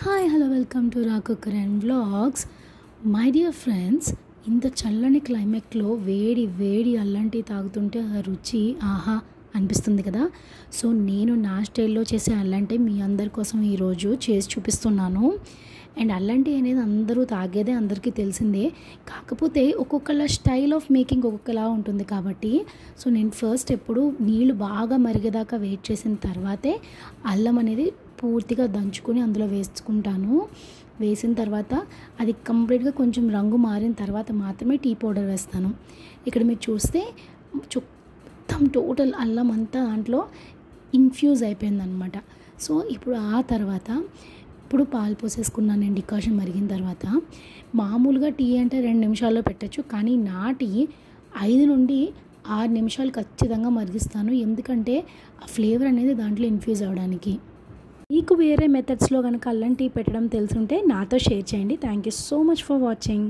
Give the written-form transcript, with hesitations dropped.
Hi hello welcome to రాకుక్కర్ and vlogs. My dear friends, ఇంత చల్లని క్లైమేట్లో వేడి వేడి అల్లం టీ తాగుతుంటే ఆ రుచి ఆహా అనిపిస్తుంది కదా. సో నేను నా స్టైల్లో చేసే అల్లం టీ మీ అందరి కోసం ఈరోజు చేసి చూపిస్తున్నాను. అండ్ అల్లం టీ అనేది అందరూ తాగేదే, అందరికీ తెలిసిందే. కాకపోతే ఒక్కొక్కళ్ళ స్టైల్ ఆఫ్ మేకింగ్ ఒక్కొక్కలా ఉంటుంది కాబట్టి నేను ఫస్ట్ ఎప్పుడు నీళ్ళు బాగా మరిగేదాకా వెయిట్ చేసిన తర్వాతే అల్లం అనేది పూర్తిగా దంచుకొని అందులో వేసుకుంటాను. వేసిన తర్వాత అది కంప్లీట్గా కొంచెం రంగు మారిన తర్వాత మాత్రమే టీ పౌడర్ వేస్తాను. ఇక్కడ మీరు చూస్తే మొత్తం టోటల్ అల్లం అంతా దాంట్లో ఇన్ఫ్యూజ్ అయిపోయిందనమాట. సో ఇప్పుడు ఆ తర్వాత ఇప్పుడు పాలు పోసేసుకున్నాను. నేను డికాషన్ మరిగిన తర్వాత మామూలుగా టీ అంటే 2 నిమిషాల్లో పెట్టచ్చు, కానీ నా టీ 5 నుండి 6 నిమిషాలు ఖచ్చితంగా మరిగిస్తాను. ఎందుకంటే ఆ ఫ్లేవర్ అనేది దాంట్లో ఇన్ఫ్యూజ్ అవ్వడానికి. మీకు వేరే మెథడ్స్లో కనుక అల్లం టీ పెట్టడం తెలుసుంటే నాతో షేర్ చేయండి. Thank you so much for watching.